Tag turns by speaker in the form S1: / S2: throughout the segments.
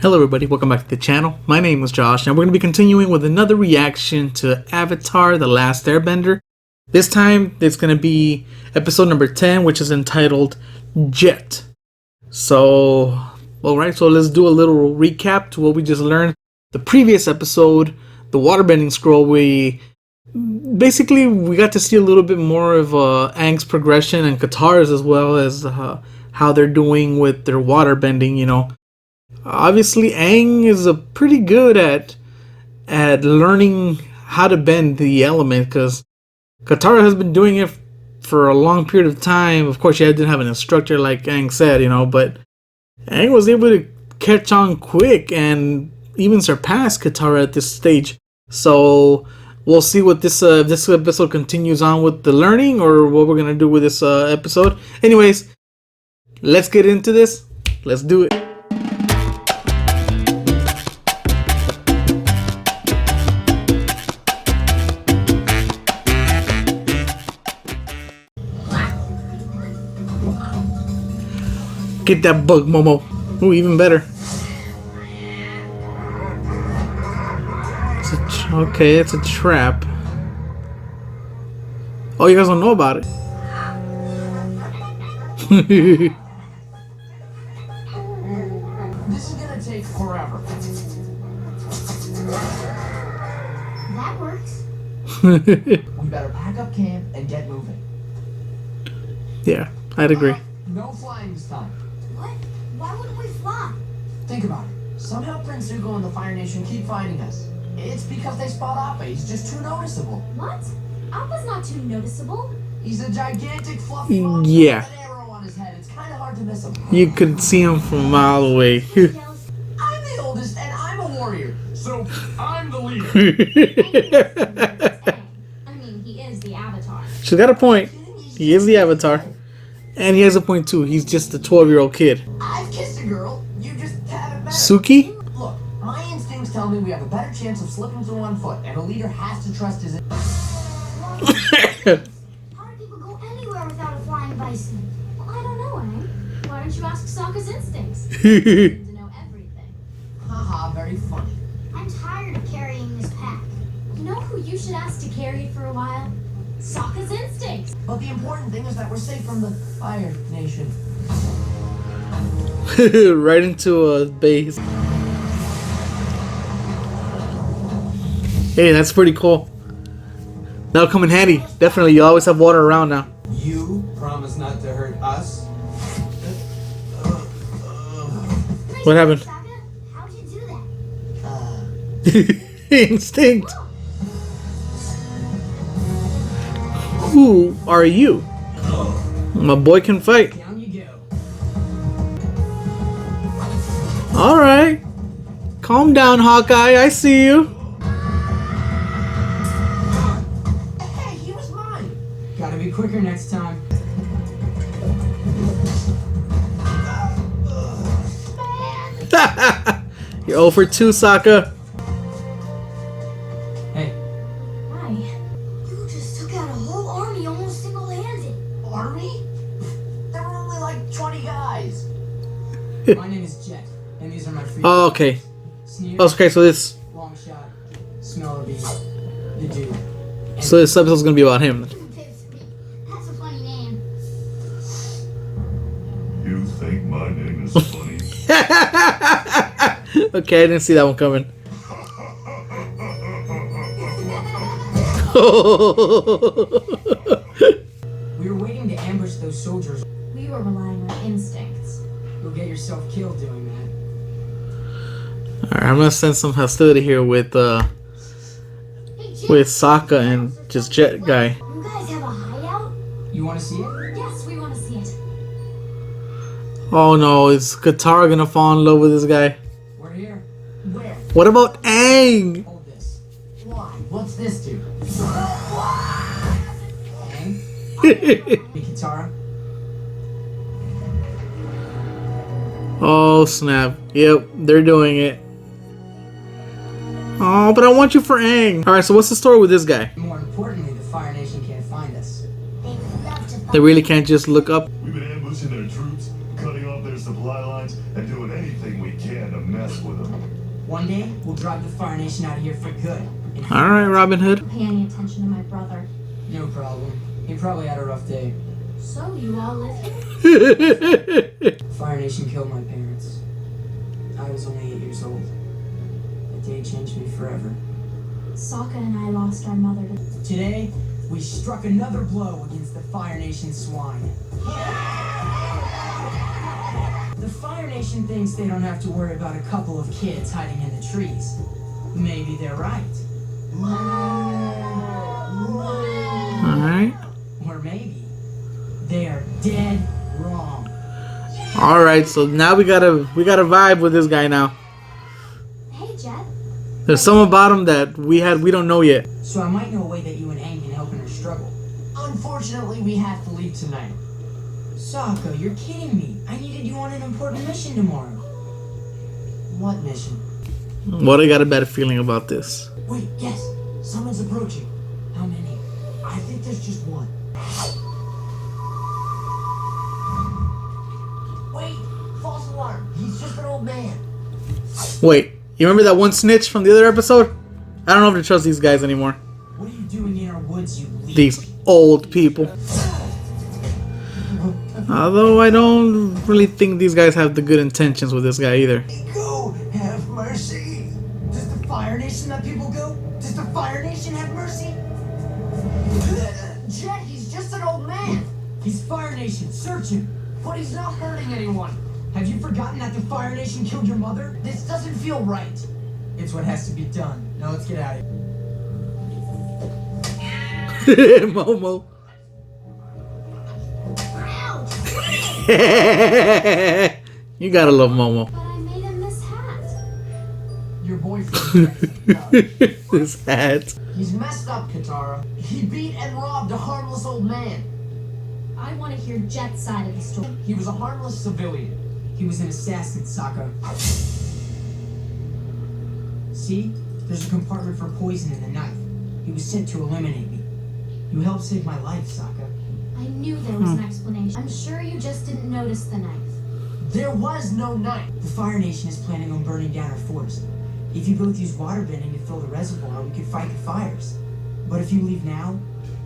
S1: Hello everybody, welcome back to the channel. My name is Josh and we're going to be continuing with another reaction to Avatar: The Last Airbender. This time it's going to be episode number 10, which is entitled Jet. So, alright, so let's do a little recap to what we just learned. The previous episode, the waterbending scroll, we got to see a little bit more of Aang's progression and Katara's, as well as how they're doing with their waterbending, you know. Obviously, Aang is pretty good at learning how to bend the element, because Katara has been doing it for a long period of time. Of course, she didn't have an instructor like Aang said, you know, but Aang was able to catch on quick and even surpass Katara at this stage. So we'll see what this episode continues on with the learning, or what we're gonna do with this episode. Anyways, let's get into this. Let's do it. Get that bug, Momo. Ooh, even better. Okay, it's a trap. Oh, you guys don't know about it.
S2: This is gonna take forever. That works. We better pack up camp and get moving.
S1: Yeah, I'd agree.
S2: No flying this time.
S3: What? Why wouldn't we fly?
S2: Think about it. Somehow Prince Zuko and the Fire Nation keep finding us. It's because they spot Appa. He's just too noticeable.
S3: What? Appa's not too noticeable.
S2: He's a gigantic fluffy monster with an arrow on his head. It's kind of hard to miss him.
S1: You could see him from a mile away.
S2: I'm the oldest and I'm a warrior, so I'm the leader.
S3: I mean, he is the Avatar.
S1: She's got a point. He is the Avatar. And he has a point too. He's just a 12-year-old kid.
S2: I've kissed a girl. You just haven't met her.
S1: Suki?
S2: Look, my instincts tell me we have a better chance of slipping through on foot, and a leader has to trust his...
S3: How do people go anywhere without a flying bison? Well, I don't know, Aang. Why don't you ask Sokka's instincts? You seem to know everything.
S2: Haha, very funny.
S3: I'm tired of carrying this pack. You know who you should ask to carry it for a while? Sokka's instincts.
S2: But the important thing is that we're safe from the Fire Nation.
S1: Right into a base. Hey, that's pretty cool. That'll come in handy. Definitely, you always have water around now.
S4: You promise not to hurt us?
S1: What happened?
S3: Sokka, how'd you do that?
S1: Instinct. Who are you? My boy can fight.
S2: Down you go.
S1: Alright. Calm down, Hawkeye. I see you.
S2: Hey, he was mine.
S4: Gotta be quicker next time.
S1: You're 0 for 2, Sokka.
S4: Hey,
S3: Why? You just took out a whole army almost single-handed.
S2: Army? There were only like 20 guys.
S4: my name is Jet, and these are my free.
S1: Oh, okay.
S4: Sneer,
S1: Okay, so this
S4: long shot, smell of the dude.
S1: so this episode's gonna be about him.
S3: That's a funny name.
S5: You think my name is funny?
S1: Okay, I didn't see that one coming.
S4: We were waiting to ambush those soldiers.
S3: We were relying on instincts.
S4: You'll get yourself killed doing that.
S1: Alright, I'm gonna send some hostility here with
S3: Hey, Jet,
S1: Sokka and just Jet guy.
S3: you guys have a hideout?
S4: You want to see it?
S3: Yes, we want to see it.
S1: Oh no, is Katara gonna fall in love with this guy?
S4: We're here.
S2: Where?
S1: What about Aang?
S4: Hold this.
S2: Why? What's this do?
S4: Aang? Hey, Katara.
S1: Oh snap. Yep, they're doing it. Oh, but I want you for Aang. Alright, so what's the story with this guy?
S4: More importantly, the Fire Nation can't find us.
S3: They would love to
S1: They really can't just look up.
S5: We've been ambushing their troops, cutting off their supply lines, and doing anything we can to mess with with him.
S4: One day, we'll drive the Fire Nation out of here for good. And
S1: All right, Robin Hood.
S3: Pay any attention to my brother.
S4: no problem. He probably had a rough day.
S3: So you all live here?
S4: Fire Nation killed my parents. I was only 8 years old. That day changed me forever.
S3: Sokka and I lost our mother to...
S4: Today, we struck another blow against the Fire Nation swine. The Fire Nation thinks they don't have to worry about a couple of kids hiding in the trees. Maybe they're right.
S1: All right.
S4: Or maybe they are dead wrong.
S1: All right. So now we gotta vibe with this guy now.
S3: Hey, Jet.
S1: There's something about him that we don't know yet.
S4: So I might know a way that you and Aang can help in her struggle.
S2: Unfortunately, we have to leave tonight.
S4: Sokka, you're kidding me. I needed you on an important mission tomorrow.
S2: What mission?
S1: What I got a better feeling about this.
S2: Wait, yes. Someone's approaching.
S4: How many?
S2: I think there's just one. Wait, false alarm. He's just an old man.
S1: Wait, you remember that one snitch from the other episode? I don't know if to trust these guys anymore.
S4: What are you doing in our woods, you leech?
S1: These old people. Although I don't really think these guys have the good intentions with this guy either.
S2: Go, have mercy.
S4: Does the Fire Nation let people go? Does the Fire Nation have mercy?
S2: Jet, he's just an old man.
S4: He's Fire Nation. Search him.
S2: But he's not hurting anyone.
S4: Have you forgotten that the Fire Nation killed your mother?
S2: This doesn't feel right.
S4: It's what has to be done. Now let's get out of here.
S1: Momo. You gotta love Momo.
S3: But I made him this hat.
S2: Your boyfriend.
S1: This hat.
S2: He's messed up, Katara. He beat and robbed a harmless old man.
S3: I want to hear Jet's side of the story.
S2: He was a harmless civilian.
S4: He was an assassin, Sokka. See? There's a compartment for poison in the knife. He was sent to eliminate me. You helped save my life, Sokka.
S3: I knew there was an explanation. I'm sure you just didn't notice the knife.
S2: There was no knife.
S4: The Fire Nation is planning on burning down our forest. If you both use water bending to fill the reservoir, we could fight the fires. But if you leave now,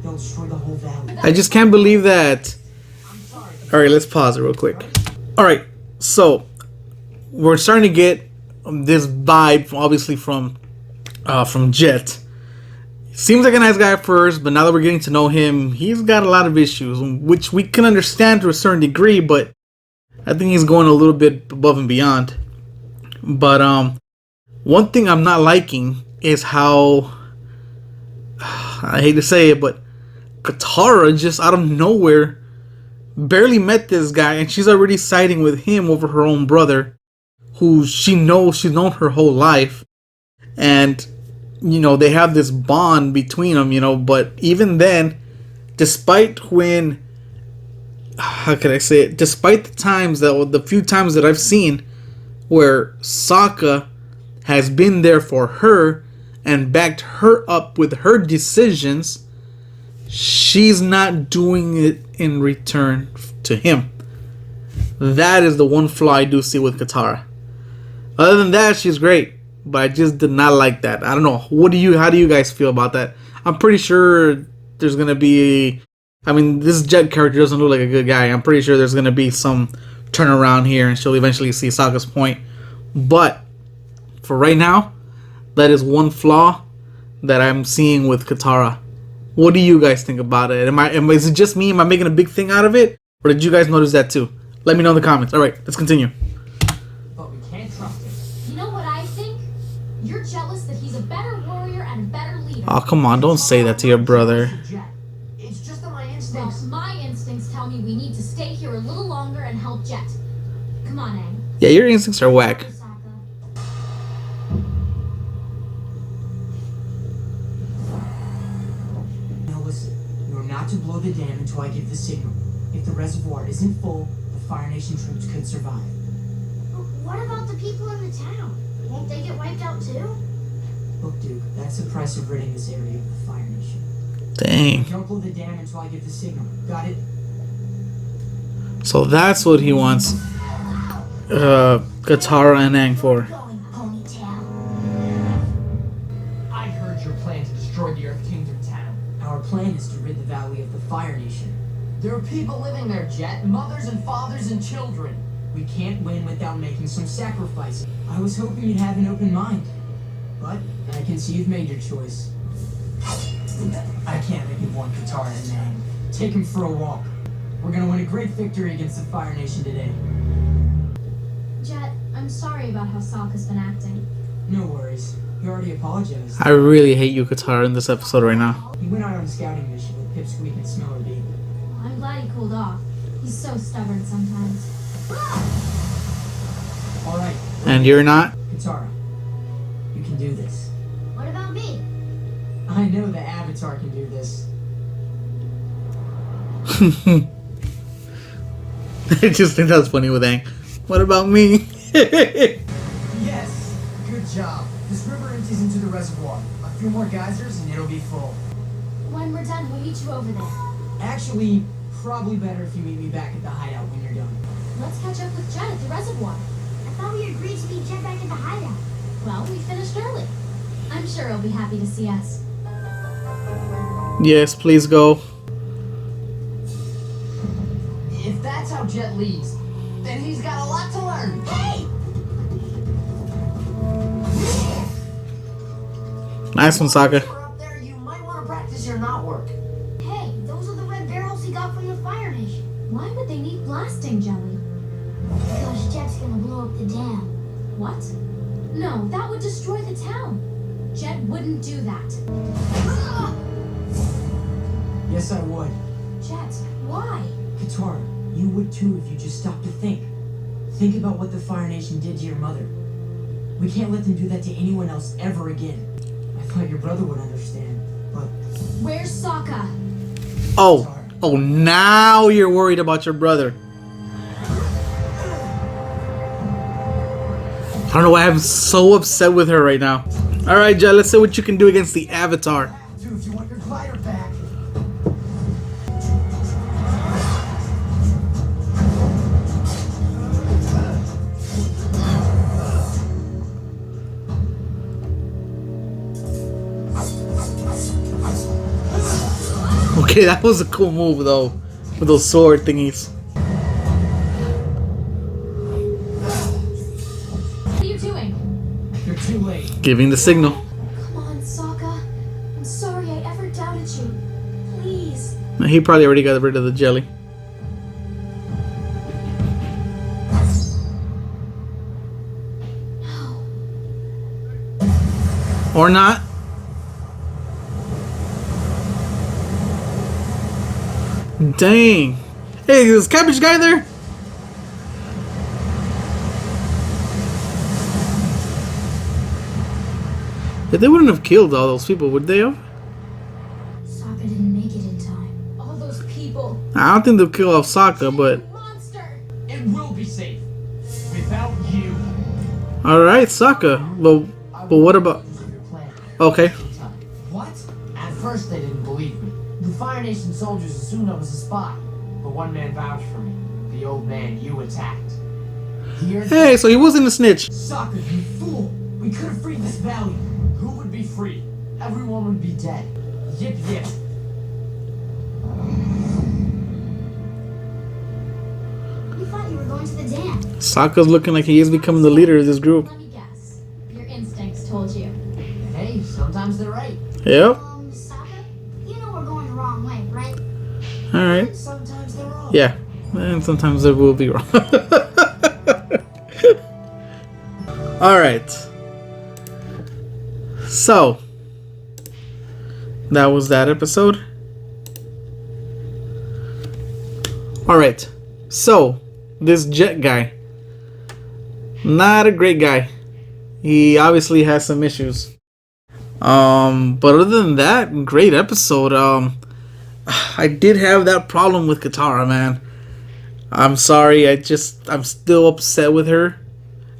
S4: they'll destroy the whole valley.
S1: I just can't believe that. Alright, let's pause it real quick. Alright, so we're starting to get this vibe, obviously, from Jet. Seems like a nice guy at first, but now that we're getting to know him, he's got a lot of issues, which we can understand to a certain degree, but I think he's going a little bit above and beyond. But one thing I'm not liking is how, I hate to say it, but Katara just out of nowhere barely met this guy, and she's already siding with him over her own brother, who she's known her whole life. And you know, they have this bond between them, but even then, despite the times the few times that I've seen where Sokka has been there for her and backed her up with her decisions, she's not doing it in return to him. That is the one flaw I do see with Katara. Other than that, she's great. But I just did not like that. I don't know. How do you guys feel about that? I'm pretty sure there's gonna be. This Jet character doesn't look like a good guy. I'm pretty sure there's gonna be some turnaround here, and she'll eventually see Sokka's point. But for right now, that is one flaw that I'm seeing with Katara. What do you guys think about it? Is it just me? Am I making a big thing out of it, or did you guys notice that too? Let me know in the comments. All right, let's continue.
S2: But we can't trust him.
S3: You know what I think? You're jealous that he's a better warrior and a better leader.
S1: Oh, come on. Don't say that to your brother.
S2: Jet. It's just that my
S3: Well,
S2: instincts.
S3: my instincts tell me we need to stay here a little longer and help Jet. Come on, Aang.
S1: Yeah, your instincts are whack.
S3: Sokka.
S4: Now listen, you are not to blow the dam until I give the signal. If the reservoir isn't full, the Fire Nation troops could survive.
S3: What about the people in the town? Won't they get wiped out too?
S4: Look, Duke, that's the price of ridding this area of the Fire Nation.
S1: Dang.
S4: Don't blow the dam until I give the signal. Got it?
S1: So that's what he wants Katara and Aang for.
S2: Going home. is your plan to destroy the Earth Kingdom town?
S4: Our plan is to rid the valley of the Fire Nation.
S2: There are people living there, Jet. Mothers and fathers and children.
S4: We can't win without making some sacrifices. I was hoping you'd have an open mind. But I can see you've made your choice. I can't make him want Katara a name. Take him for a walk. We're gonna win a great victory against the Fire Nation today.
S3: Jet, I'm sorry about how Sokka's been acting.
S4: No worries. He already apologized.
S1: I really hate you, Katara, in this episode right now.
S4: He went out on a scouting mission with Pipsqueak and Smellerbee.
S3: I'm glad he cooled off. He's so stubborn sometimes.
S4: Alright,
S1: And you're not?
S4: Katara. You can do this.
S3: What about me?
S4: I know the Avatar can do this.
S1: I just think that's funny with Aang. What about me?
S2: Yes! Good job. This river empties into the reservoir. A few more geysers and it'll be full.
S3: When we're done, we'll meet you over there.
S4: Actually, probably better if you meet me back at the hideout when you're done.
S3: Let's catch up with Jet at the reservoir. I thought we agreed to meet Jet back at the hideout. Well, we finished early. I'm sure he'll be happy to see us.
S1: Yes, please go.
S2: If that's how Jet leads, then he's got a lot to learn. Hey!
S1: Nice one, Sokka.
S2: If you're up there, you might want to practice your knot work.
S3: Hey, those are the red barrels he got from the Fire Nation. Why would they need blasting jelly? Because Jet's gonna blow up the dam. What? No, that would destroy the town. Jet wouldn't do that.
S4: Yes, I would.
S3: Jet, why?
S4: Katara, you would too if you just stopped to think. Think about what the Fire Nation did to your mother. We can't let them do that to anyone else ever again. I thought your brother would understand, but
S3: Where's Sokka?
S1: Oh. Oh, now you're worried about your brother. I don't know why I'm so upset with her right now. Alright, Jet, let's see what you can do against the Avatar.
S2: Dude, if you want your glider back.
S1: Okay, that was a cool move though. With those sword thingies.
S3: What are you doing?
S4: you're too late.
S1: Giving the signal.
S3: Come on, Sokka. I'm sorry I ever doubted you. Please.
S1: He probably already got rid of the jelly.
S3: No.
S1: Or not. Dang. Hey, is this cabbage guy there? Yeah, they wouldn't have killed all those people, would they have?
S3: Sokka didn't make it in time. All those people.
S1: I don't think they'll kill off Sokka, but...
S3: Monster.
S2: It will be safe. Without you.
S1: Alright, Sokka. But what about...
S2: Your plan.
S1: Okay.
S2: What? At first they didn't believe me. The Fire Nation soldiers assumed I was a spy. But one man vouched for me. The old man you attacked. Here,
S1: Hey, so he wasn't a snitch.
S2: Sokka, you fool! We could have freed this valley. Who would be free? Everyone would be dead. Yip yip.
S3: We thought you were going to the dam.
S1: Sokka's looking like he is becoming the leader of this group.
S3: Let me guess. Your instincts told you.
S2: Hey, sometimes they're right.
S1: Yep.
S3: Sokka, you know we're going the wrong way, right?
S1: Alright.
S2: Sometimes they're wrong.
S1: Yeah. And sometimes it will be wrong. Alright. So. That was that episode. Alright. So. This Jet guy. Not a great guy. He obviously has some issues. But other than that, great episode. I did have that problem with Katara, man. I'm sorry, I'm still upset with her.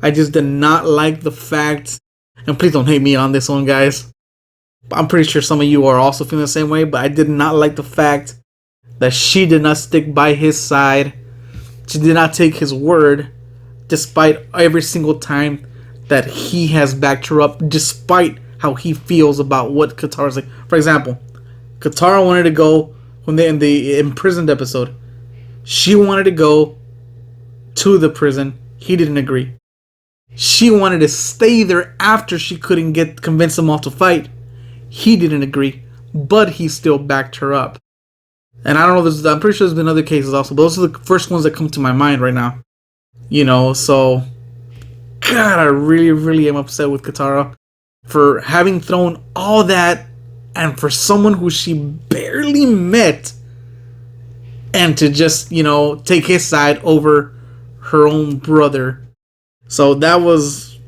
S1: I just did not like the fact, and please don't hate me on this one, guys. I'm pretty sure some of you are also feeling the same way, but I did not like the fact that she did not stick by his side. She did not take his word, despite every single time that he has backed her up, despite how he feels about what Katara's like. For example, Katara wanted to go when they in the imprisoned episode. She wanted to go to the prison. He didn't agree. She wanted to stay there after she couldn't convince them all to fight. He didn't agree, but he still backed her up. And I don't know, I'm pretty sure there's been other cases also, but those are the first ones that come to my mind right now. You know, so God, I really, really am upset with Katara for having thrown all that, and for someone who she barely met, and to just, you know, take his side over her own brother. So that was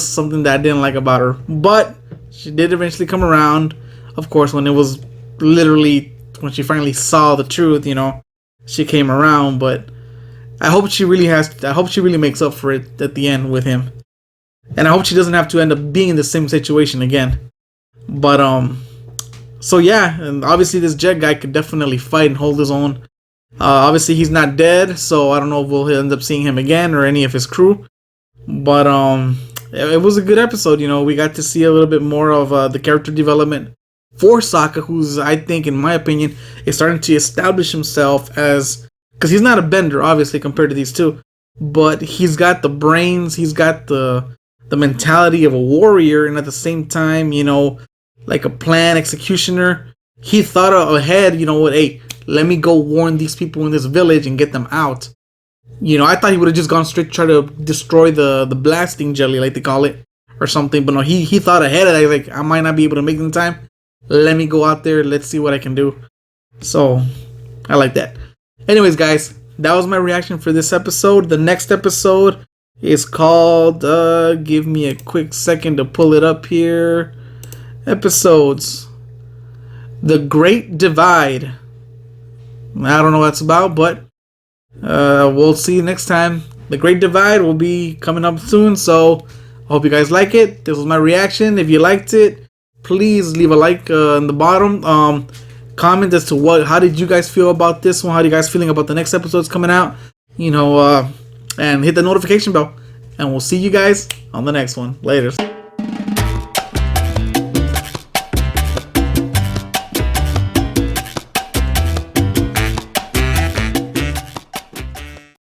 S1: something that I didn't like about her. But she did eventually come around. Of course, when it was literally, when she finally saw the truth, you know, she came around. But I hope she really makes up for it at the end with him. And I hope she doesn't have to end up being in the same situation again. But, so yeah, and obviously this Jet guy could definitely fight and hold his own. Obviously he's not dead, so I don't know if we'll end up seeing him again or any of his crew. But, it was a good episode, you know. We got to see a little bit more of the character development for Sokka, who's, I think, in my opinion, is starting to establish himself as, because he's not a bender, obviously, compared to these two, but he's got the brains, he's got the mentality of a warrior, and at the same time, you know, like a plan executioner. He thought ahead, you know what, hey, let me go warn these people in this village and get them out. You know, I thought he would have just gone straight to try to destroy the blasting jelly, like they call it, or something. But no, he thought ahead of that. Like, I might not be able to make it in time. Let me go out there. Let's see what I can do. So, I like that. Anyways, guys, that was my reaction for this episode. The next episode is called, give me a quick second to pull it up here. Episodes. The Great Divide. I don't know what that's about, but we'll see you next time. The Great Divide will be coming up soon, so I hope you guys like it. This was my reaction. If you liked it, please leave a like in the bottom. Comment as to how did you guys feel about this one? How are you guys feeling about the next episodes coming out? You know, and hit the notification bell. And we'll see you guys on the next one. Later.